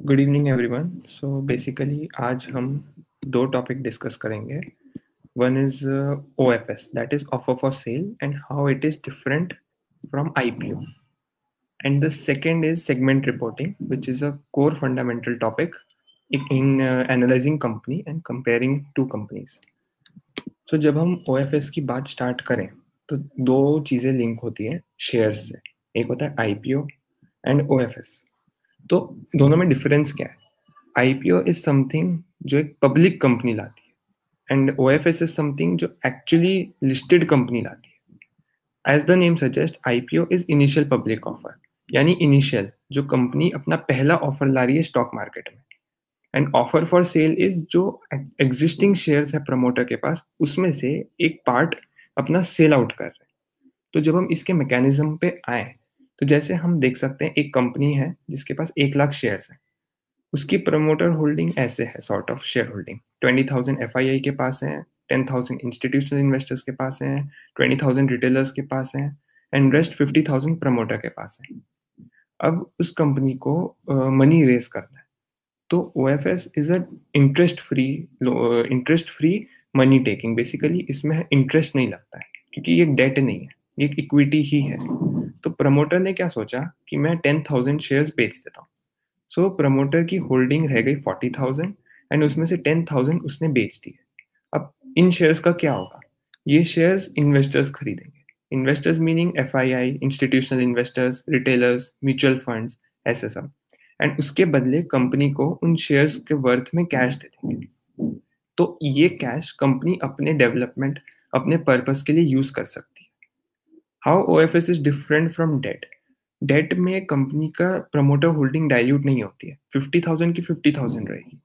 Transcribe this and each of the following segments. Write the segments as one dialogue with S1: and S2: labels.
S1: Good evening everyone. So basically आज हम दो टॉपिक डिस्कस करेंगे। One is OFS, that is offer for cell, and how it is different from IPO. And the second is segment reporting, which is a core fundamental topic in analyzing company and comparing two companies. So जब हम OFS की बात start करें तो दो चीज़ें link होती हैं शेयर्स से। एक होता है IPO एंड OFS। तो दोनों में डिफरेंस क्या है? IPO इज समथिंग जो एक पब्लिक कंपनी लाती है, एंड OFS इज समथिंग जो एक्चुअली लिस्टेड कंपनी लाती है। As the name suggest, IPO is initial public offer, यानी इनिशियल जो कंपनी अपना पहला ऑफर ला रही है स्टॉक मार्केट में। And offer for sale is जो एग्जिस्टिंग शेयर्स है प्रमोटर के पास, उसमें से एक पार्ट अपना सेल आउट कर रहे हैं। तो जब हम इसके मैकेनिज्म पे आए तो जैसे हम देख सकते हैं, एक कंपनी है जिसके पास 1 लाख शेयर्स है, उसकी प्रमोटर होल्डिंग ऐसे है, sort of share holding 20,000 FII के पास है, 10,000 इंस्टीट्यूशनल इन्वेस्टर्स के पास है, 20,000 रिटेलर्स के पास है, एंड रेस्ट 50,000 प्रमोटर के पास है। अब उस कंपनी को मनी रेज करना है, तो OFS is a interest free money taking. Basically इसमें इंटरेस्ट नहीं लगता है क्योंकि ये डेट नहीं है, ये एक इक्विटी ही है। तो प्रमोटर ने क्या सोचा कि मैं 10,000 शेयर्स बेच देता हूँ। सो प्रमोटर की होल्डिंग रह गई 40,000 एंड उसमें से 10,000 उसने बेच दिए। अब इन शेयर्स का क्या होगा? ये शेयर्स इन्वेस्टर्स खरीदेंगे। Investors meaning FII, institutional investors, retailers, mutual funds, ऐसे सब। एंड उसके बदले कंपनी को उन शेयर्स के वर्थ में कैश दे देंगे। तो ये कैश कंपनी अपने डेवलपमेंट, अपने पर्पस के लिए यूज कर सकती है। How OFS is different from that? That में कंपनी का प्रमोटर होल्डिंग डाइल्यूट नहीं होती है, 50,000 की 50,000 रहेगी।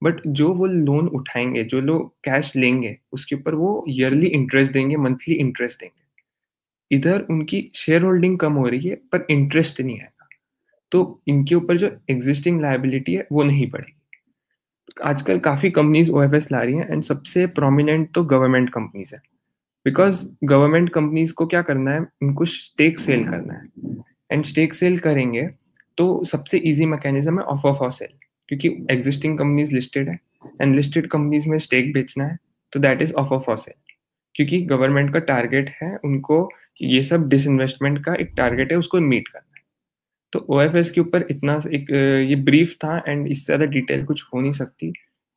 S1: बट जो वो लोन उठाएंगे, जो लोग कैश लेंगे, उसके ऊपर वो ईयरली इंटरेस्ट देंगे, मंथली इंटरेस्ट देंगे। इधर उनकी शेयर होल्डिंग कम हो रही है पर इंटरेस्ट नहीं आएगा, तो इनके ऊपर जो एग्जिस्टिंग लायबिलिटी है वो नहीं बढ़ेगी। आजकल काफी कंपनीज OFS ला रही हैं, एंड सबसे प्रोमिनेंट तो गवर्नमेंट कंपनीज है। बिकॉज गवर्नमेंट कंपनीज को क्या करना है, उनको स्टेक सेल करना है, एंड स्टेक सेल करेंगे तो सबसे इजी मैकेनिज्म है ऑफर फॉर सेल, क्योंकि एग्जिस्टिंग कंपनीज लिस्टेड है एंड लिस्टेड कंपनीज में स्टेक बेचना है, तो that is offer for cell. क्योंकि गवर्नमेंट का टारगेट है, उनको ये सब डिसइन्वेस्टमेंट का एक टारगेट है, उसको मीट करना है। तो OFS के ऊपर इतना एक ये ब्रीफ था, एंड इससे ज़्यादा डिटेल कुछ हो नहीं सकती।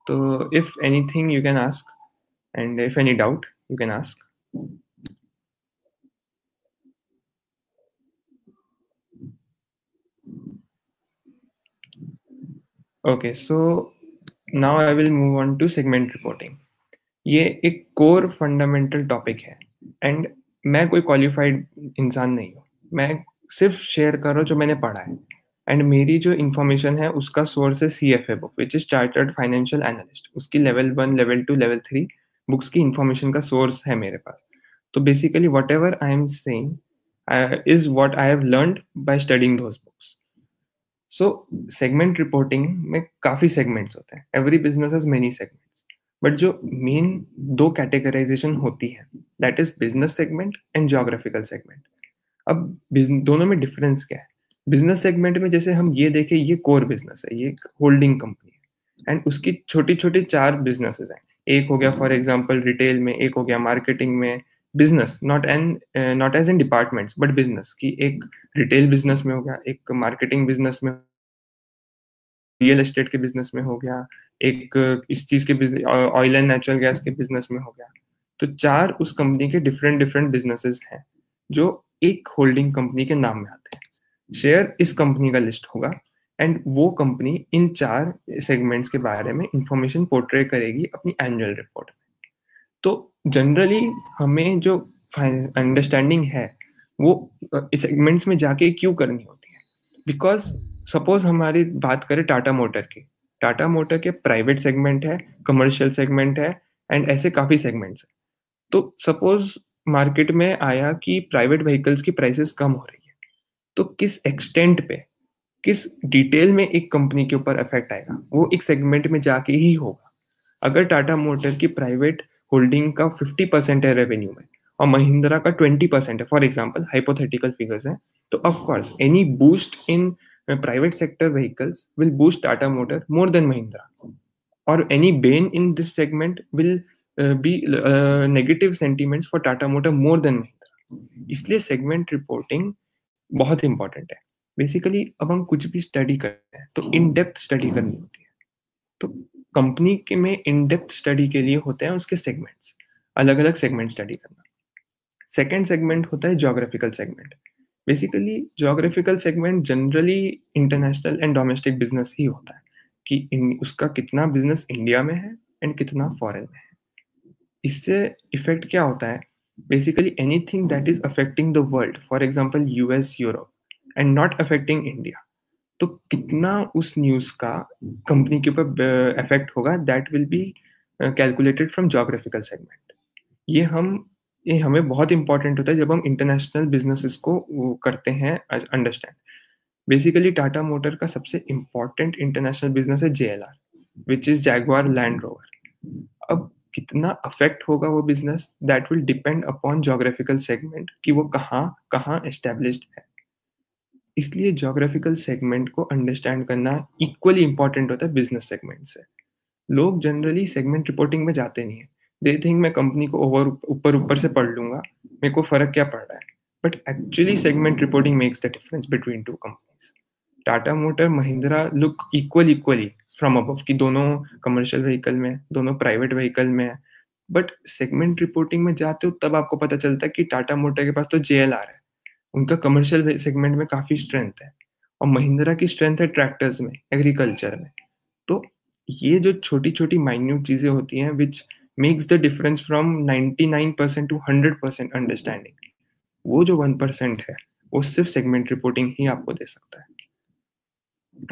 S1: तो if anything you can ask, and if any doubt you can ask. Okay, so now I will move on to segment reporting. ये एक कोर फंडामेंटल टॉपिक है, एंड मैं कोई क्वालिफाइड इंसान नहीं हूँ, मैं सिर्फ शेयर कर रहा हूँ जो मैंने पढ़ा है। एंड मेरी जो इन्फॉर्मेशन है उसका सोर्स है CFA book, which is chartered financial analyst. उसकी लेवल 1, लेवल 2, लेवल 3 बुक्स की इन्फॉर्मेशन का सोर्स है मेरे पास। तो basically what ever I am saying is what I have learned by studying those books. So segment reporting में काफी segments होते हैं, every business has many segments, but जो मेन दो कैटेगराइजेशन होती है, that is business segment and geographical segment. अब दोनों में डिफरेंस क्या है? बिजनेस सेगमेंट में जैसे हम ये देखें, ये कोर बिजनेस है, ये होल्डिंग कंपनी है, एंड उसकी छोटी छोटी 4 बिजनेसेस हैं। एक हो गया फॉर एग्जांपल रिटेल में, एक हो गया मार्केटिंग में। Business not as in departments, but business की एक रिटेल बिजनेस में हो गया, एक मार्केटिंग बिजनेस में, रियल एस्टेट के बिजनेस में हो गया, एक इस चीज के business, oil and natural gas के बिजनेस में हो गया। तो 4 उस कंपनी के डिफरेंट डिफरेंट बिजनेसेस हैं जो एक होल्डिंग कंपनी के नाम में आते हैं। शेयर इस कंपनी का लिस्ट होगा, एंड वो कंपनी इन 4 सेगमेंट्स के बारे में इंफॉर्मेशन पोर्ट्रे करेगी अपनी एनुअल रिपोर्ट में। तो जनरली हमें जो अंडरस्टैंडिंग है वो इस सेगमेंट्स में जाके क्यों करनी होती है? बिकॉज सपोज हमारी बात करें टाटा मोटर की, टाटा मोटर के प्राइवेट सेगमेंट है, कमर्शियल सेगमेंट है, एंड ऐसे काफी सेगमेंट्स हैं। तो सपोज मार्केट में आया कि प्राइवेट व्हीकल्स की प्राइसेस कम हो रही है, तो किस एक्सटेंट पे, किस डिटेल में एक कंपनी के ऊपर इफेक्ट आएगा, वो एक सेगमेंट में जाके ही होगा। अगर टाटा मोटर की प्राइवेट होल्डिंग का 50% है रेवेन्यू में, और महिंद्रा का 20% है, फॉर एग्जाम्पल हाइपोथेटिकल फिगर्स हैं, तो of course any boost in private sector vehicles will boost Tata Motor more than Mahindra, or any bane in this segment will be negative sentiments for Tata Motor more than Mahindra. इसलिए segment reporting बहुत important है. Basically अब हम कुछ भी study करते हैं तो इन डेप्थ स्टडी करनी होती है. तो कंपनी के में इन डेप्थ स्टडी के लिए होते हैं उसके सेगमेंट्स, अलग अलग सेगमेंट स्टडी करना. सेकेंड सेगमेंट होता है geographical segment. Basically geographical segment generally international and domestic business ही होता है कि उसका कितना बिजनेस इंडिया में है एंड कितना फॉरेन में है. इससे इफेक्ट क्या होता है? Basically anything that is affecting the world, for example US, Europe, and not affecting India, तो कितना उस न्यूज का कंपनी के ऊपर इफेक्ट होगा, that will be calculated from geographical segment. ये हमें बहुत इंपॉर्टेंट होता है जब हम इंटरनेशनल बिजनेसेस को करते हैं अंडरस्टैंड. बेसिकली टाटा मोटर का सबसे इंपॉर्टेंट इंटरनेशनल बिजनेस है JLR, which is Jaguar land rover. अब कितना अफेक्ट होगा वो business, that will depend upon geographical segment कि वो कहाँ एस्टेब्लिश्ड है. इसलिए जोग्राफिकल सेगमेंट को अंडरस्टैंड करना इक्वली इंपॉर्टेंट होता है बिजनेस सेगमेंट से. लोग जनरली सेगमेंट रिपोर्टिंग में जाते नहीं है. दे थिंक मैं कंपनी को ऊपर से पढ़ लूंगा, मेरे को फर्क क्या पड़ रहा है. But actually segment reporting makes the difference between two companies. Tata motor, Mahindra look equally from above कि दोनों कमर्शियल व्हीकल में, दोनों प्राइवेट व्हीकल में है. बट सेगमेंट रिपोर्टिंग में जाते हो तब आपको पता चलता है कि टाटा मोटर के पास तो JLR है, उनका कमर्शियल सेगमेंट में काफी स्ट्रेंथ है, और महिंद्रा की स्ट्रेंथ है ट्रैक्टर्स में, एग्रीकल्चर में. तो ये जो छोटी छोटी माइन्यूट चीजें होती हैं which makes the difference from 99% to 100% understanding, वो जो 1% है वो सिर्फ सेगमेंट रिपोर्टिंग ही आपको दे सकता है.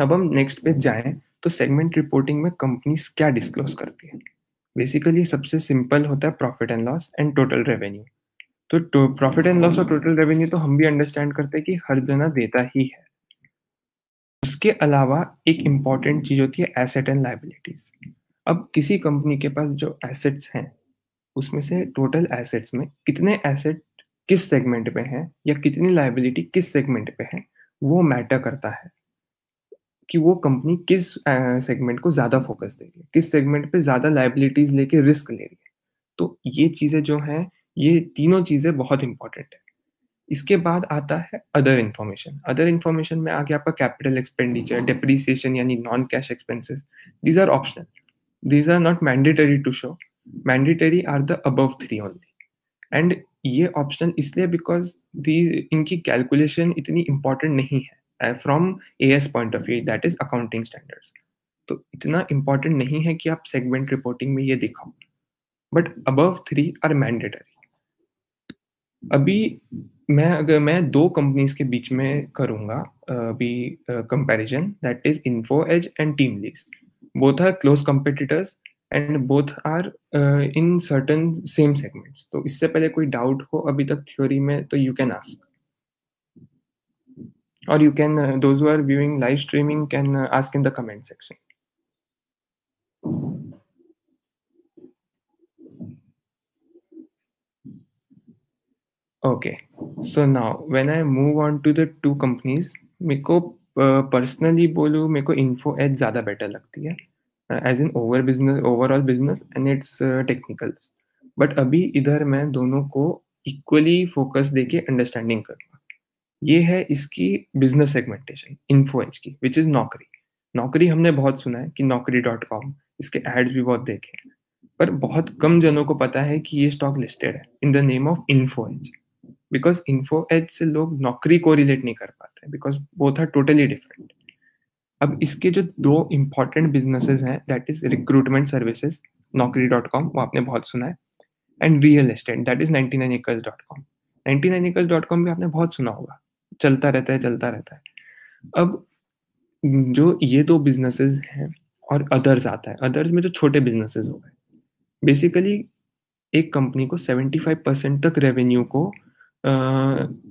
S1: अब हम नेक्स्ट पे जाएं तो सेगमेंट रिपोर्टिंग में कंपनीज क्या डिस्क्लोज करती है. बेसिकली सबसे सिंपल होता है profit and loss and total revenue. तो प्रॉफिट एंड लॉस और टोटल रेवेन्यू तो हम भी अंडरस्टैंड करते हैं कि हर जना देता ही है. उसके अलावा एक इम्पॉर्टेंट चीज होती है एसेट एंड लायबिलिटीज. अब किसी कंपनी के पास जो एसेट्स हैं उसमें से टोटल एसेट्स में कितने एसेट किस सेगमेंट पे हैं या कितनी लायबिलिटी किस सेगमेंट पे है, वो मैटर करता है कि वो कंपनी किस सेगमेंट को ज्यादा फोकस दे रही है, किस सेगमेंट पे ज्यादा लायबिलिटीज लेके रिस्क ले रही है. तो ये चीजें जो हैं, ये तीनों चीजें बहुत इंपॉर्टेंट है. इसके बाद आता है अदर इन्फॉर्मेशन. अदर इन्फॉर्मेशन में आ गया आपका कैपिटल एक्सपेंडिचर, डेप्रिसिएशन यानी non cash expenses. These are optional, these are not mandatory to show. Mandatory are the above 3 only. And ये ऑप्शनल इसलिए बिकॉज इनकी कैलकुलेशन इतनी इंपॉर्टेंट नहीं है from AS point of view, that is accounting standards. तो इतना important नहीं है कि आप सेगमेंट रिपोर्टिंग में ये दिखाओ, बट अबव 3 आर मैंडेटरी. अभी अगर मैं दो कंपनीज के बीच में करूंगा अभी comparison, that is Info Edge and TeamLease. Both are close competitors and both are in certain same segments. तो इससे पहले कोई डाउट हो अभी तक थ्योरी में तो यू कैन आस्क, और you can those who are viewing live streaming can ask in the comment section. Okay, so now when I move on to the two companies, मेरे को पर्सनली बोलूँ, मेरे को इन्फो एज ज़्यादा better लगती है as in overall business and its technicals. But अभी इधर मैं दोनों को इक्वली फोकस देके अंडरस्टैंडिंग करूँगा. ये है इसकी बिजनेस सेगमेंटेशन इन्फो एज की, विच इज़ नौकरी. नौकरी हमने बहुत सुना है कि Naukri.com, इसके एड्स भी बहुत देखे हैं, पर बहुत कम जनों को पता है कि ये स्टॉक लिस्टेड है in the name of Info Edge. Because Info Edge से लोग नौकरी को रिलेट नहीं कर पाते, because both are totally different. अब इसके जो दो इंपॉर्टेंट बिजनेसेस हैं, that is recruitment services, Naukri.com, वो आपने बहुत सुना है, and real estate, that is 99acres.com. 99acres.com भी आपने बहुत सुना होगा, चलता रहता है. अब जो ये दो बिजनेसेस हैं और अदर्स आता है, अदर्स में जो छोटे बिजनेसेस हो गए, बेसिकली एक कंपनी को 75% तक रेवेन्यू को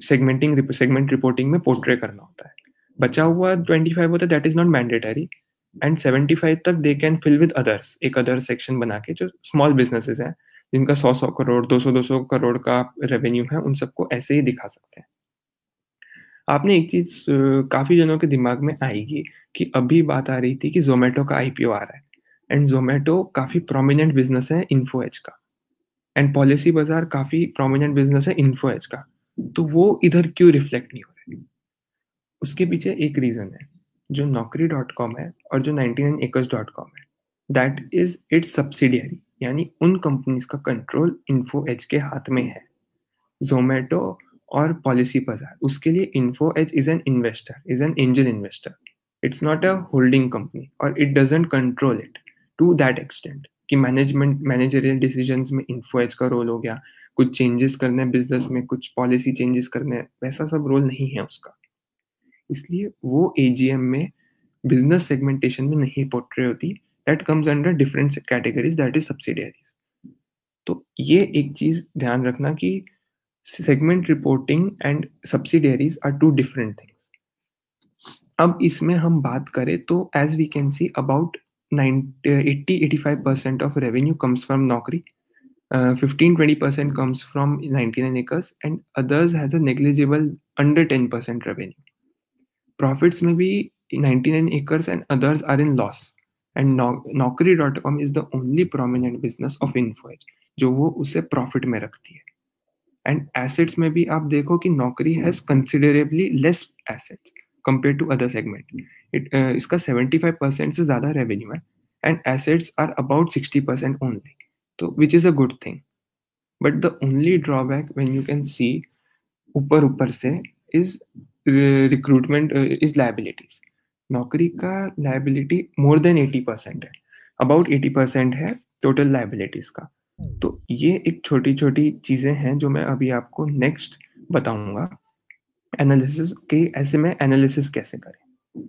S1: सेगमेंट रिपोर्टिंग में पोर्ट्रे करना होता है. बचा हुआ 25 होता है, that is not mandatory, and 75 तक they can fill with others. एक अदर सेक्शन बना के जो स्मॉल बिजनेसेस हैं जिनका 100 करोड़ 200 करोड़ का रेवेन्यू है, उन सबको ऐसे ही दिखा सकते हैं. आपने एक चीज़ काफ़ी जनों के दिमाग में आएगी कि अभी बात आ रही थी कि ज़ोमैटो का आईपीओ आ रहा है एंड ज़ोमैटो काफ़ी प्रोमिनेंट बिज़नेस है इन्फो एज का एंड पॉलिसी बाज़ार काफ़ी प्रोमिनेंट बिज़नेस है इन्फो एज का। तो वो इधर क्यों रिफ्लेक्ट नहीं हो रहे? उसके पीछे एक रीज़न है, जो नौकरी डॉट कॉम है और जो 99acres.com है, दैट इज़ इट्स सब्सिडियरी, यानी उन कंपनीज़ का कंट्रोल इन्फो एज के हाथ में है। ज़ोमैटो और पॉलिसी बाज़ार, उसके लिए Info Edge is an investor, is an angel investor. It's not a holding company और it doesn't control it to that extent कि मैनेजरियल डिसीजंस में इन्फो एज का रोल हो गया, कुछ चेंजेस करने हैं बिज़नेस में, कुछ पॉलिसी चेंजेस करने हैं, वैसा सब रोल नहीं है उसका। इसलिए वो एजीएम में बिज़नेस सेगमेंटेशन में नहीं पोर्ट्रे होती, that comes under different categories, that is subsidiaries. तो ये एक चीज़ ध्यान रखना कि segment reporting and subsidiaries are two different things. अब इसमें हम बात करें तो as we can see about 80-85% of revenue comes from Naukri, 15-20% comes from 99 acres and others has a negligible under 10% revenue. Profits में भी 99 acres and others are in loss and Naukri.com is the only prominent business of InfoEdge जो वो उसे profit में रखती है। And assets में भी आप देखो कि Naukri has considerably less assets compare to other segment. इसका 75% से ज़्यादा रेवेन्यू है and assets are about 60% only, तो which is a good thing. But the only drawback when you can see ऊपर ऊपर से इज रिक्रूटमेंट इज लाइबिलिटीज। नौकरी का लाइबिलिटी मोर देन 80% है, अबाउट 80% है टोटल लाइबिलिटीज का। तो ये एक छोटी-छोटी चीज़ें हैं जो मैं अभी आपको नेक्स्ट बताऊँगा एनालिसिस के, ऐसे में एनालिसिस कैसे करें।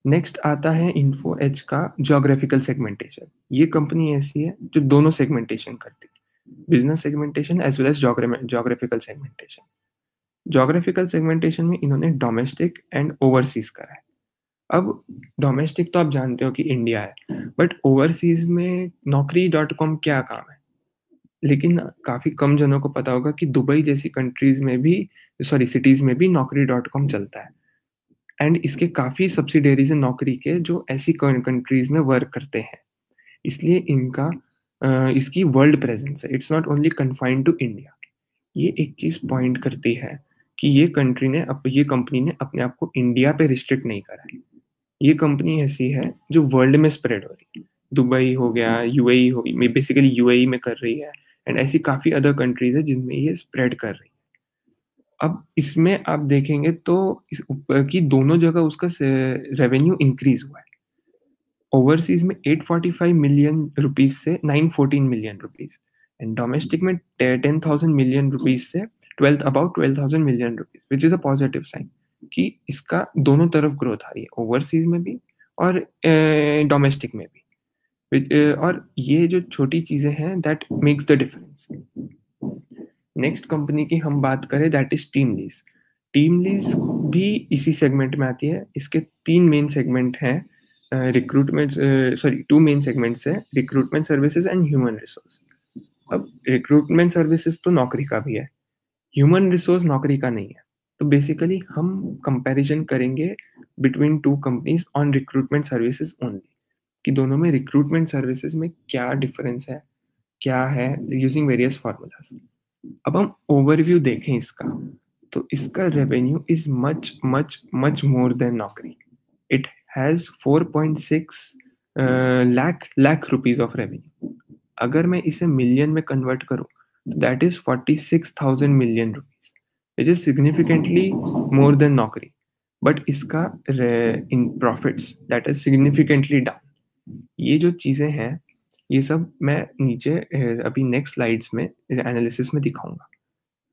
S1: नेक्स्ट आता है इन्फो एज का ज्योग्राफिकल सेगमेंटेशन। ये कंपनी ऐसी है जो दोनों सेगमेंटेशन करती है, business segmentation as well as geographical segmentation. Geographical segmentation में इन्होंने डोमेस्टिक एंड ओवरसीज करा है। अब डोमेस्टिक तो आप जानते हो कि इंडिया है, बट ओवरसीज में नौकरी डॉट कॉम क्या काम है? लेकिन काफ़ी कम जनों को पता होगा कि दुबई जैसी कंट्रीज़ में भी, सॉरी सिटीज़ में भी नौकरी डॉट कॉम चलता है एंड इसके काफ़ी सब्सिडियरीज़ हैं नौकरी के जो ऐसी कंट्रीज़ में वर्क करते हैं। इसलिए इनका इसकी वर्ल्ड प्रेजेंस है, it's not only confined to India. ये एक चीज़ पॉइंट करती है कि ये कंपनी ने अपने आप को इंडिया पे रिस्ट्रिक्ट नहीं करा है। ये कंपनी ऐसी है जो वर्ल्ड में स्प्रेड हो रही है। दुबई हो गया, यूएई हो गई, बेसिकली यूएई में कर रही है एंड ऐसी काफ़ी अदर कंट्रीज़ है जिनमें ये स्प्रेड कर रही है। अब इसमें आप देखेंगे तो इस ऊपर की दोनों जगह उसका रेवेन्यू इंक्रीज़ हुआ है। ओवरसीज़ में 845 मिलियन रुपीज़ से 914 मिलियन रुपीज़ एंड डोमेस्टिक में 10,000 मिलियन रुपीज़ से about 12,000 million rupees, which is a positive sign कि इसका दोनों तरफ ग्रोथ आ रही है, ओवरसीज़ में भी और डोमेस्टिक में भी। और ये जो छोटी चीज़ें हैं that makes the difference. Next company की हम बात करें दैट इज टीमलीज। टीमलीज भी इसी सेगमेंट में आती है। इसके 3 मेन सेगमेंट हैं, रिक्रूटमेंट, सॉरी 2 मेन सेगमेंट्स हैं, recruitment services and human resource. अब रिक्रूटमेंट सर्विसेज तो नौकरी का भी है, ह्यूमन रिसोर्स नौकरी का नहीं है। तो बेसिकली हम कंपैरिजन करेंगे between 2 companies on recruitment services only कि दोनों में रिक्रूटमेंट सर्विसेज में क्या डिफरेंस है, क्या है, यूजिंग वेरियस फार्मूलाज। अब हम ओवरव्यू देखें इसका, तो इसका revenue is much much much more than Naukri. It has 4.6 lakh rupees of revenue. अगर मैं इसे मिलियन में कन्वर्ट करूं तो that is 46,000 million rupees, which is significantly more than Naukri. But इसका in profits that is significantly down. ये जो चीजें हैं ये सब मैं नीचे अभी नेक्स्ट स्लाइड्स में एनालिसिस में दिखाऊंगा।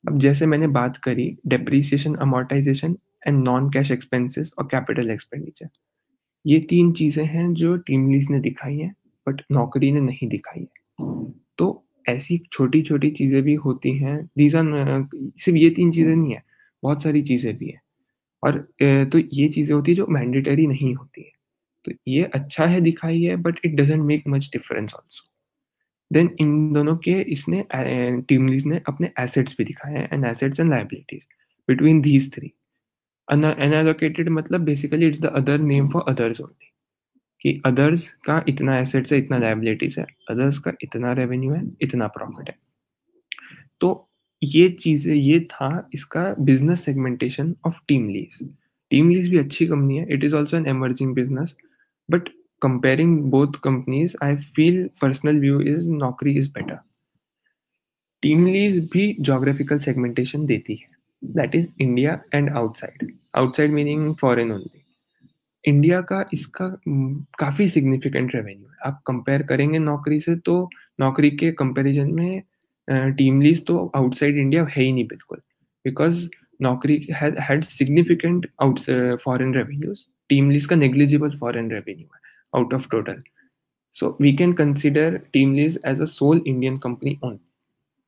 S1: अब जैसे मैंने बात करी depreciation, amortisation and non cash expenses और कैपिटल एक्सपेंडिचर, ये 3 चीजें हैं जो टीमलीज ने दिखाई हैं बट नौकरी ने नहीं दिखाई है। तो ऐसी छोटी छोटी चीजें भी होती हैं, दीज आर, सिर्फ ये 3 चीजें नहीं है, बहुत सारी चीजें भी हैं। और तो ये चीजें होती है जो मैंडेटरी नहीं होती है। तो ये अच्छा है दिखाई है but it doesn't make much difference also. Then इन दोनों के इसने टीम लीज ने अपने एसेट्स भी दिखाए हैं and assets and liabilities between these 3। Unallocated मतलब basically it's the other name for others only, कि अदर्स का इतना एसेट्स है, इतना लायबिलिटीज है, अदर्स का इतना रेवेन्यू है, इतना प्रॉफिट है। तो ये चीजें, ये था इसका business segmentation of team lease. Team lease भी अच्छी कंपनी है, it is also an emerging business, but comparing both companies I feel personal view is नौकरी इज बेटर। टीम लीज भी जोग्राफिकल सेगमेंटेशन देती है, that is India and outside, outside meaning foreign only. India का इसका काफी significant revenue है। आप compare करेंगे नौकरी से, तो नौकरी के कंपैरिजन में टीम लीज तो आउटसाइड इंडिया है ही नहीं बिल्कुल, because Naukri had significant out foreign revenues, team lease का नेग्लिजिबल फॉरेन रेवेन्यू है out of total. So we can consider TeamLease as a sole Indian company only,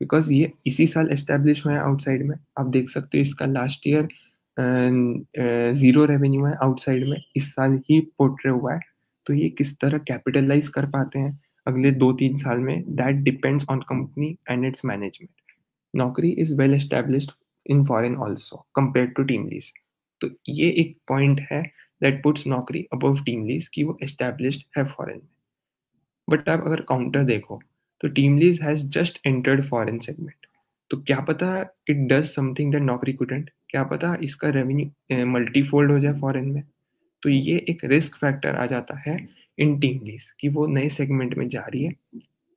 S1: because ये इसी साल एस्टेब्लिश हुआ है आउटसाइड में। आप देख सकते हो इसका लास्ट ईयर जीरो रेवेन्यू है आउटसाइड में, इस साल ही पोर्ट्रे हुआ है। तो ये किस तरह कैपिटलाइज कर पाते हैं अगले 2-3 साल में, that depends on company and its management. Naukri is well established in foreign also compare to team lease. तो ये एक पॉइंट है that puts Naukri above TeamLease, कि वो एस्टेब्लिश्ड है फॉरेन में। बट आप अगर काउंटर देखो तो team lease has just entered foreign segment, तो क्या पता इट डज समथिंग दैट नौकरी कुडंट, क्या पता इसका रेवेन्यू मल्टीफोल्ड हो जाए फॉरेन में। तो ये एक रिस्क फैक्टर आ जाता है इन टीम लीज, कि वो नए सेगमेंट में जा रही है,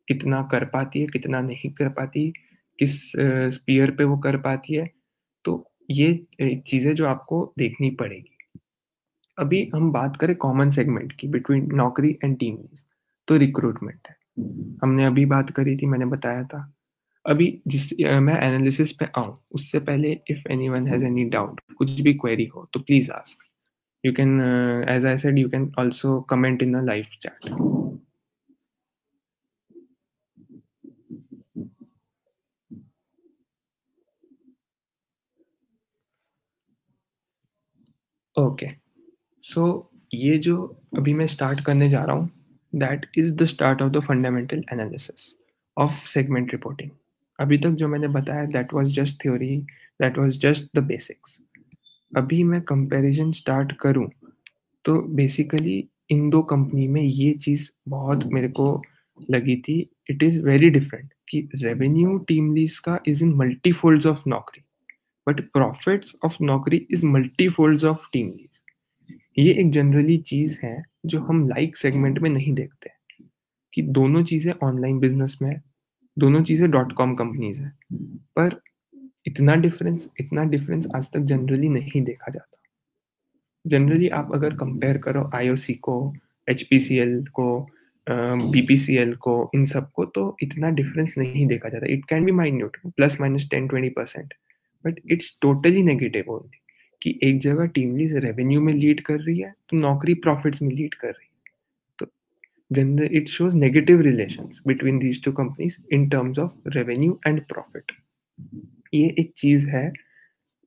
S1: कितना कर पाती है, कितना नहीं कर पाती, किस स्पीयर पे वो कर पाती है। तो ये चीजें जो आपको देखनी पड़ेगी। अभी हम बात करें कॉमन सेगमेंट की बिटवीन नौकरी एंड टीम लीज, तो रिक्रूटमेंट है। हमने अभी बात करी थी, मैंने बताया था। अभी मैं एनालिसिस पे आऊँ उससे पहले, if anyone has any doubt, कुछ भी क्वेरी हो, तो please ask. You can, as I said, you can also comment in the live chat. Okay, so ये जो अभी मैं स्टार्ट करने जा रहा हूँ, that is the start of the fundamental analysis of segment reporting. अभी तक जो मैंने बताया that was just theory, that was just the basics. अभी मैं कंपैरिजन स्टार्ट करूँ तो बेसिकली इन दो कंपनी में ये चीज़ बहुत मेरे को लगी थी, इट इज़ वेरी डिफरेंट, कि रेवेन्यू टीम लीज का इज इन मल्टीफोल्ड्स ऑफ नौकरी, बट प्रॉफिट्स ऑफ नौकरी इज मल्टीफोल्ड्स ऑफ टीम लीज। ये एक जनरली चीज़ है जो हम लाइक सेगमेंट में नहीं देखते, कि दोनों चीज़ें ऑनलाइन बिजनेस में है, दोनों चीज़ें .com कंपनीज है, पर इतना डिफरेंस आज तक जनरली नहीं देखा जाता। जनरली आप अगर कंपेयर करो आईओसी को, एचपीसीएल को, बीपीसीएल को, इन सब को, तो इतना डिफरेंस नहीं देखा जाता। It can be minute, +-10-20%, but it's totally negative only, कि एक जगह टीम लीज रेवेन्यू में लीड कर रही है तो नौकरी प्रॉफिट्स में लीड कर रही है। तो general it shows negative relations between these two companies in terms of revenue and profit. ये एक चीज है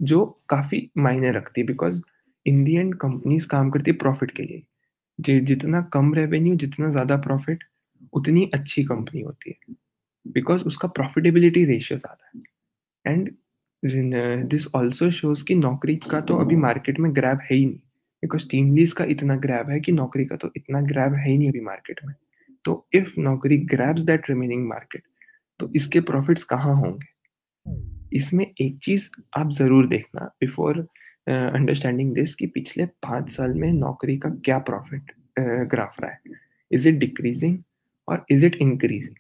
S1: जो काफी मायने रखती है, बिकॉज इंडियन कंपनीज काम करती है प्रॉफिट के लिए। जितना कम रेवेन्यू, जितना ज्यादा प्रॉफिट, उतनी अच्छी कंपनी होती है, बिकॉज उसका प्रॉफिटेबिलिटी रेशियो ज्यादा है। एंड दिस ऑल्सो शोज कि नौकरी का तो अभी मार्केट में ग्रैब है ही नहीं, बिकॉज टीम लीज का इतना ग्रैब है कि नौकरी का तो इतना ग्रैब है ही नहीं अभी मार्केट में। तो इफ नौकरी ग्रैब्स दैट रिमेनिंग मार्केट, तो इसके प्रॉफिट्स कहाँ होंगे। इसमें एक चीज आप जरूर देखना बिफोर अंडरस्टैंडिंग दिस, कि पिछले 5 साल में नौकरी का क्या प्रॉफिट ग्राफ रहा है। इज इट डिक्रीजिंग और is it increasing?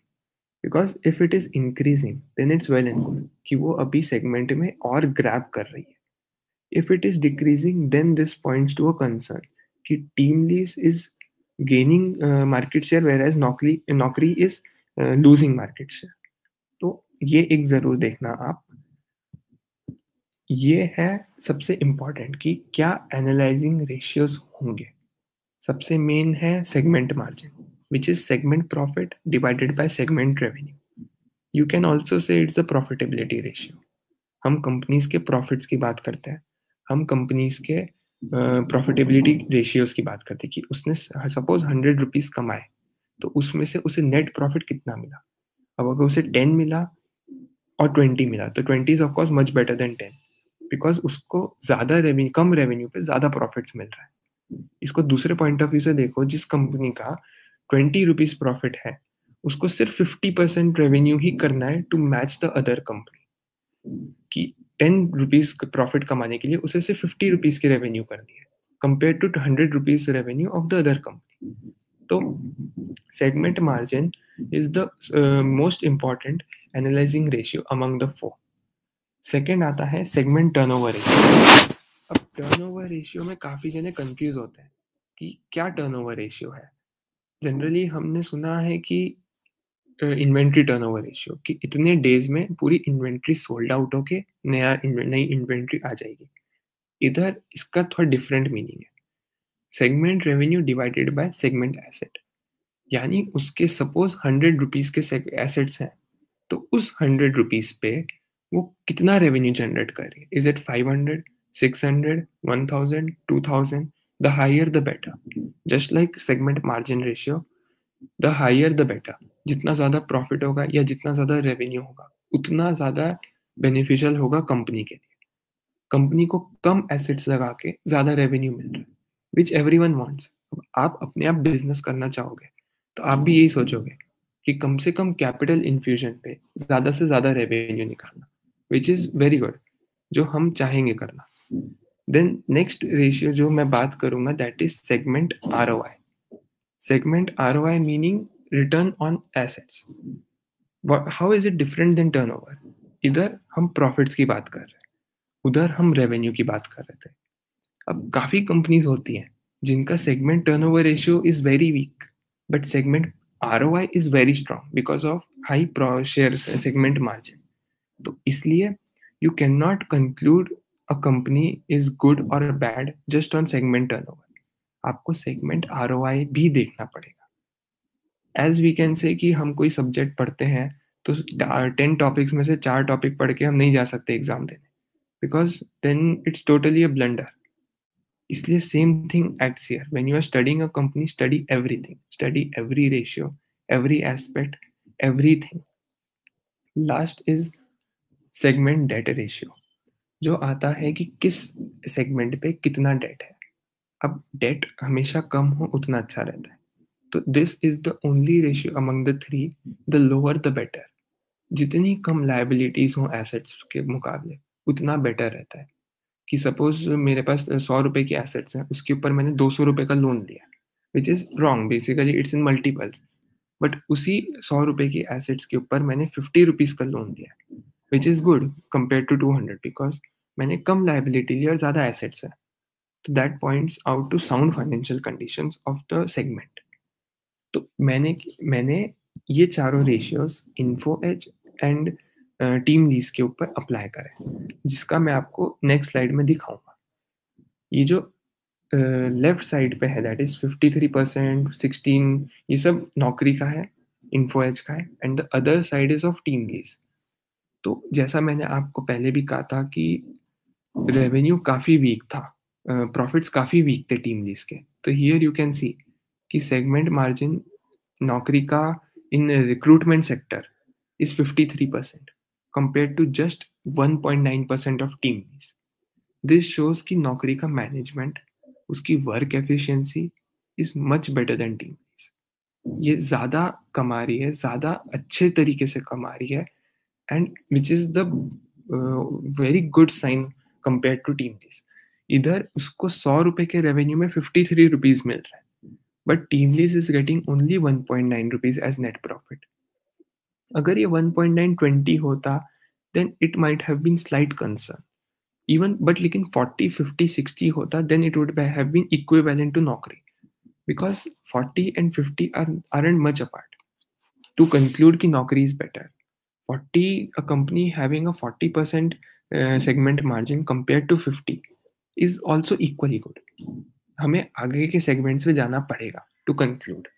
S1: Because if it is increasing then it's well and good, कि वो अभी सेगमेंट में और ग्रैब कर रही है। If it is decreasing then this points to a concern, कि team lease is gaining market share whereas Naukri is losing market share. तो ये एक जरूर देखना आप। ये है सबसे इम्पॉर्टेंट, कि क्या एनालाइजिंग रेशियोज होंगे। सबसे मेन है segment margin, which is segment profit divided by segment revenue. You can also say it's a profitability ratio. हम कंपनीज के प्रॉफिट्स की बात करते हैं, हम कंपनीज के प्रॉफिटेबिलिटी रेशियोज की बात करते हैं, कि उसने सपोज 100 रुपीज कमाए, तो उसमें से उसे नेट प्रॉफिट कितना मिला। अब अगर उसे 10 मिला और 20 मिला, तो 20 is of course much better then 10, because उसको कम रेवेन्यू पे ज़्यादा प्रॉफिट्स मिल रहा है। इसको दूसरे पॉइंट ऑफ व्यू से देखो, जिस कंपनी का 20 रुपीज़ प्रॉफिट है उसको सिर्फ 50% रेवेन्यू ही करना है to match the other company, कि 10 रुपीज़ प्रॉफिट कमाने के लिए उसे सिर्फ 50 रुपीज़ की रेवेन्यू करनी है compare to 100 rupees revenue of the other company. तो segment margin is the most important analysing ratio among the four. Second आता है सेगमेंट टर्नओवर रेशियो। अब टर्नओवर रेशियो में काफ़ी जने कंफ्यूज होते हैं कि क्या टर्नओवर रेशियो है। जनरली हमने सुना है कि इन्वेंट्री टर्नओवर रेशियो, कि इतने डेज में पूरी इन्वेंट्री सोल्ड आउट होके नई इन्वेंट्री आ जाएगी। इधर इसका थोड़ा डिफरेंट मीनिंग है। Segment revenue divided by segment asset, यानी उसके सपोज 100 रुपीज़ के एसेट्स हैं, तो उस 100 रुपीज़ पे वो कितना रेवेन्यू जनरेट कर रही है। Is it 500, 600, 1000, 2000? The higher the better. Just like segment margin ratio, the higher the better. जितना ज़्यादा प्रॉफिट होगा या जितना ज़्यादा रेवेन्यू होगा उतना ज़्यादा बेनिफिशियल होगा कंपनी के लिए। कंपनी को कम एसेट्स लगा के ज़्यादा रेवेन्यू मिल रहा है, विच एवरीवन वांट्स। अब आप अपने आप बिजनेस करना चाहोगे तो आप भी यही सोचोगे कि कम से कम कैपिटल इन्फ्यूजन पे ज़्यादा से ज़्यादा रेवेन्यू निकालना, विच इज़ वेरी गुड, जो हम चाहेंगे करना। देन नेक्स्ट रेशियो जो मैं बात करूंगा that is segment ROI। Segment ROI meaning return on assets. How is it different than turnover? इधर हम प्रॉफिट्स की बात कर रहे हैं, उधर हम रेवेन्यू की बात कर रहे थे। अब काफ़ी कंपनीज होती हैं जिनका segment turnover ratio is very weak but segment ROI is very strong because of high share segment margin. तो इसलिए you can not conclude a company is good और bad just on segment turnover. आपको segment ROI भी देखना पड़ेगा। As we can say कि हम कोई सब्जेक्ट पढ़ते हैं तो 10 टॉपिक्स में से 4 टॉपिक पढ़ के हम नहीं जा सकते एग्जाम देने, because then it's totally a blunder. इसलिए same thing acts here. When you are studying a company, study everything, study every ratio, every aspect, everything. Last is segment debt ratio, जो आता है कि किस सेगमेंट पे कितना date है। अब डेट हमेशा कम हो उतना अच्छा रहता है, तो this is the only ratio among the three, the lower the better. जितनी कम लाइबिलिटीज हो एसेट्स के मुकाबले उतना बेटर रहता है। कि सपोज मेरे पास 100 रुपए की एसेट्स हैं, उसके ऊपर मैंने 200 रुपए का लोन लिया, which is wrong, basically it's in multiple. But उसी 100 रुपए की एसेट्स के ऊपर मैंने 50 रुपीज का लोन लिया, which is good compare to 200, because मैंने कम लाइबिलिटी ली और ज़्यादा एसेट्स है। तो that points out to sound financial conditions of the segment. तो मैंने ये चारों ratios Info Edge and TeamLease के ऊपर अप्लाई करें, जिसका मैं आपको नेक्स्ट स्लाइड में दिखाऊंगा। ये जो लेफ्ट साइड पे है दैट इज 53%, 16, ये सब नौकरी का है, इन्फो एज का है, and the other side is of team lease. तो जैसा मैंने आपको पहले भी कहा था कि रेवेन्यू काफ़ी वीक था, प्रॉफिट्स काफ़ी वीक थे टीम लीज के। तो हियर यू कैन सी कि सेगमेंट मार्जिन नौकरी का in recruitment sector is 53% compare to just 1.9% of TeamLease. This shows कि नौकरी का मैनेजमेंट, उसकी work efficiency is much better than TeamLease. ये ज़्यादा कमा रही है, ज़्यादा अच्छे तरीके से कमा रही है, and which is the very good sign compare to TeamLease. इधर उसको 100 रुपए के रेवेन्यू में 53 रुपीज मिल रहा है, but team lease is getting only 1.9 rupees as net profit. अगर ये 1.9 20 होता then it might have been slight concern even, but लेकिन 40, 50, 60 होता then it would have been equivalent to Naukri, because 40 and 50 aren't much apart to conclude कि नौकरी is better. 40, a company having a 40% segment margin compared to 50 is also equally good. हमें आगे के segments में जाना पड़ेगा to conclude.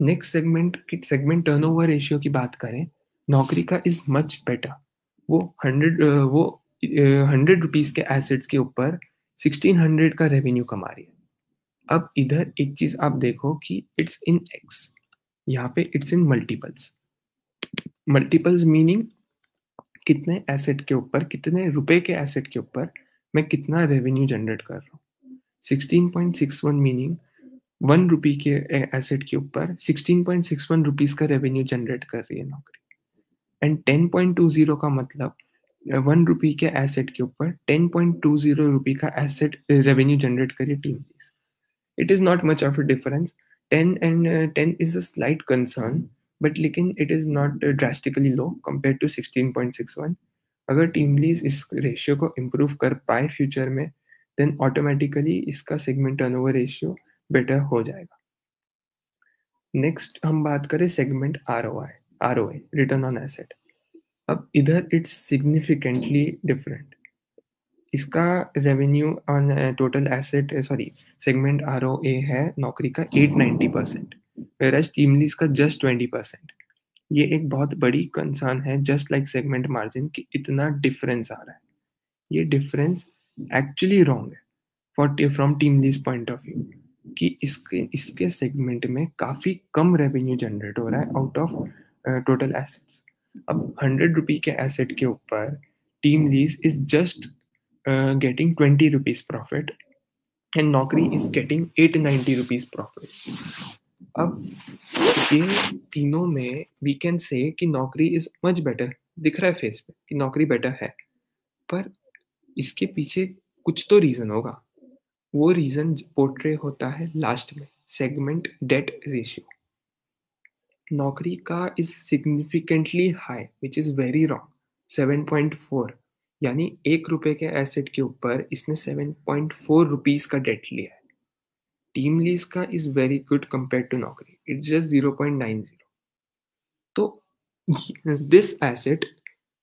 S1: Next segment turnover ratio की बात करें, नौकरी का इज मच बेटर। वो 100 रुपीज के एसेट्स के ऊपर 1600 का रेवेन्यू कमा रही है। अब इधर एक चीज आप देखो कि इट्स इन एक्स, यहाँ पे it's in multiples. Multiples meaning कितने एसेट के ऊपर, कितने रुपए के एसेट के ऊपर मैं कितना रेवेन्यू जनरेट कर रहा हूँ। 16.61 मीनिंग 1 रुपी के एसेट के ऊपर 16.61 रुपीज का रेवेन्यू जनरेट कर रही है नौकरी। एंड 10.20 का मतलब 1 रुपी के एसेट के ऊपर 10.20 रुपी का एसेट रेवेन्यू जनरेट करिए team lease. It is not much of a difference. 10 and 10 is a slight concern, but लेकिन it is not drastically low compared to 16.61. अगर टीम लीज इस रेशियो को इम्प्रूव कर पाए फ्यूचर में, देन ऑटोमेटिकली इसका segment turnover ratio better हो जाएगा। नेक्स्ट हम बात करें segment ROI, return on asset. अब इधर इट्स सिग्निफिकेंटली डिफरेंट। इसका revenue on total asset segment ROA है नौकरी का 890%, वेयरएज टीम लीज का जस्ट 20%। ये एक बहुत बड़ी कंसर्न है, जस्ट लाइक सेगमेंट मार्जिन, कि इतना डिफरेंस आ रहा है। ये डिफरेंस एक्चुअली रॉन्ग है from team lease point of view, कि इसके सेगमेंट में काफी कम रेवेन्यू जनरेट हो रहा है आउट ऑफ टोटल एसेट्स। अब 100 रुपी के एसेट के ऊपर team lease is just getting 20 rupees profit and Naukri is getting 890 rupees profit. अब ये तीनों में we can say कि Naukri is much better, दिख रहा है फेस पे कि Naukri बेटर है, पर इसके पीछे कुछ तो रीजन होगा। वो रीजन पोर्ट्रे होता है लास्ट में, सेगमेंट डेट रेशियो। Naukri का is significantly high, which is very wrong, 7.4, यानी 1 रुपए के एसेट के ऊपर इसने 7.4 रुपीज का डेट लिया है। टीम लीज का is very good compare to Naukri, it's just 0.90। तो this asset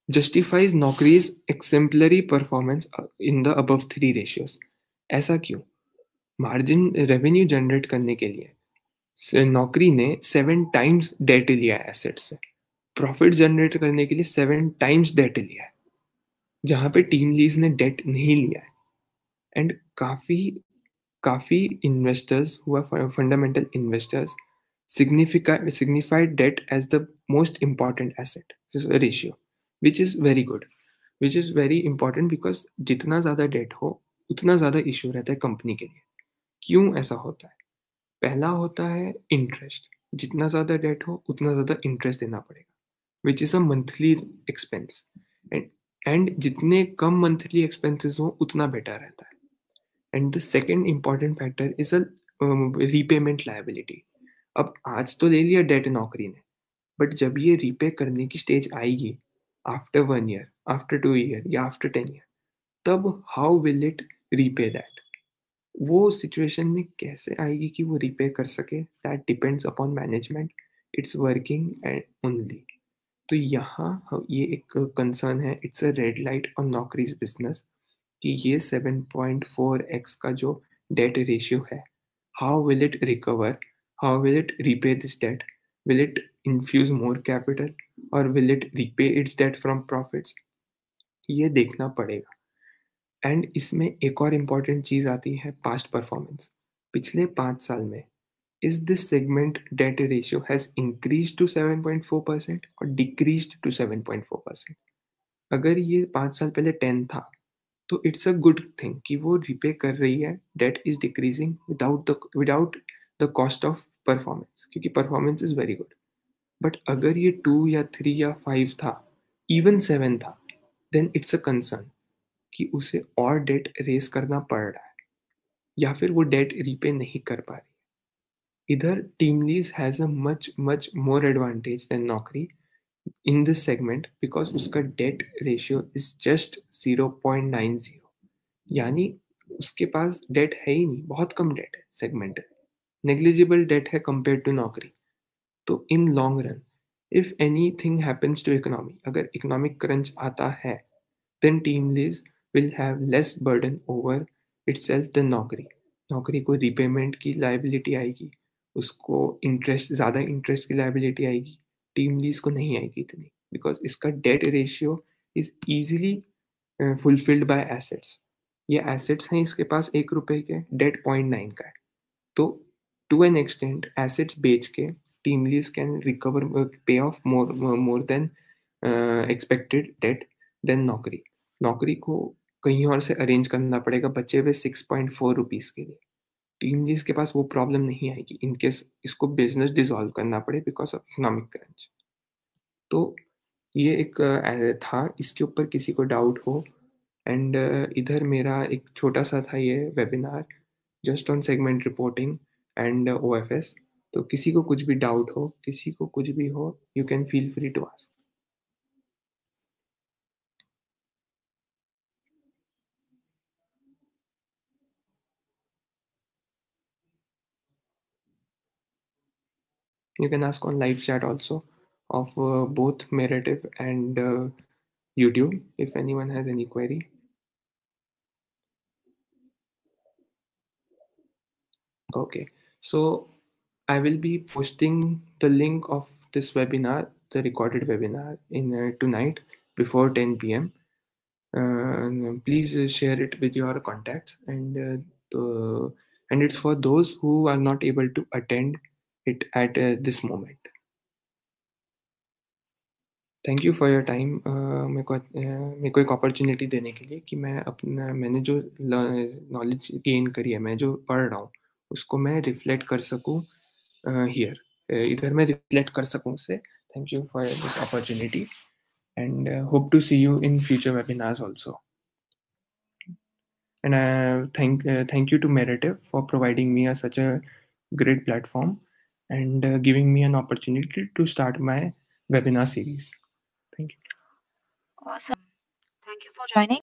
S1: justifies Naukri's exemplary performance in the above 3 ratios. ऐसा क्यों? मार्जिन रेवेन्यू जनरेट करने के लिए नौकरी ने 7 टाइम्स डेट लिया है एसेट से, प्रॉफिट जनरेट करने के लिए 7 टाइम्स डेट लिया है, जहां पे टीम लीज ने डेट नहीं लिया है। एंड काफी इन्वेस्टर्स हुआ, fundamental investors signified debt as the most important asset ratio, which is very good, which is very important because जितना ज़्यादा डेट हो उतना ज़्यादा इशू रहता है कंपनी के लिए। क्यों ऐसा होता है? पहला होता है इंटरेस्ट, जितना ज़्यादा डेट हो उतना ज़्यादा इंटरेस्ट देना पड़ेगा, विच is a monthly expense, and जितने कम मंथली एक्सपेंसेस हो उतना बेटर रहता है। And the second important factor is a repayment liability. अब आज तो ले लिया डेट नौकरी ने, बट जब ये रीपे करने की स्टेज आएगी आफ्टर 1 ईयर, आफ्टर 2 ईयर या आफ्टर 10 ईयर, तब how will it repay that? वो सिचुएशन में कैसे आएगी कि वो रीपे कर सके, that depends upon management, it's working and only. तो यहाँ ये एक कंसर्न है, it's a red light on Naukri's business, कि ये 7.4x का जो डेट रेशियो है, how will it recover, how will it repay this debt, will it infuse more capital और will it repay its debt from profits, ये देखना पड़ेगा। And इसमें एक और इम्पॉर्टेंट चीज़ आती है, पास्ट परफॉर्मेंस। पिछले 5 साल में is this segment debt ratio has increased to 7.4% or decreased to 7.4%? अगर ये 5 साल पहले 10 था तो इट्स अ गुड थिंग कि वो रिपे कर रही है, debt is decreasing without the cost of performance, क्योंकि performance is very good. But अगर ये 2 या 3 या 5 था, इवन 7 था, देन इट्स अ कंसर्न कि उसे और डेट रेस करना पड़ रहा है या फिर वो डेट रिपे नहीं कर पा रही। इधर TeamLease has a much more advantage than Naukri in this segment because उसका डेट रेशियो इज जस्ट 0.90, यानी उसके पास डेट है ही नहीं, बहुत कम डेट है सेगमेंट में, नेग्लिजिबल डेट है कंपेयर टू नौकरी। तो in long run if anything happens to economy, अगर इकोनॉमिक क्रंच आता है, then TeamLease will have less burden over itself than Naukri. Naukri को रीपेमेंट की लायबिलिटी आएगी, उसको इंटरेस्ट, ज़्यादा इंटरेस्ट की लायबिलिटी आएगी, टीम लीज को नहीं आएगी इतनी, बिकॉज इसका date ratio is easily fulfilled by assets. ये एसेट्स हैं इसके पास 1 रुपए के, डेट 0.9 का है। तो टू एन एक्सटेंट एसेट्स बेच के TeamLease can recover, pay off more than expected debt than Naukri को कहीं और से अरेंज करना पड़ेगा बचे हुए 6.4 रुपीज़ के लिए। टीम लीज के पास वो प्रॉब्लम नहीं आएगी इनकेस इसको बिजनेस डिसॉल्व करना पड़े बिकॉज ऑफ इकोनॉमिक क्रंच। तो ये एक था, इसके ऊपर किसी को डाउट हो एंड इधर मेरा एक छोटा सा था ये webinar just on segment reporting and OFS. तो किसी को कुछ भी डाउट हो, किसी को कुछ भी हो, you can feel free to ask. You can ask on live chat also of both Merative and YouTube if anyone has any query. Okay, so I will be posting the link of this webinar, the recorded webinar, in tonight before 10 p.m. Please share it with your contacts, and it's for those who are not able to attend it at this moment. Thank you for your time. मेरे को एक opportunity देने के लिए कि मैंने जो knowledge gain करी है, मैं जो पढ़ रहा हूँ उसको मैं रिफ्लेक्ट कर सकूँ हियर, इधर मैं रिफ्लेक्ट कर सकूँ उससे। Thank you for this opportunity and hope to see you in future webinars also. And thank you to Merative for providing me such a great platform and giving me an opportunity to start my webinar series. Thank you.
S2: Awesome. Thank you for joining.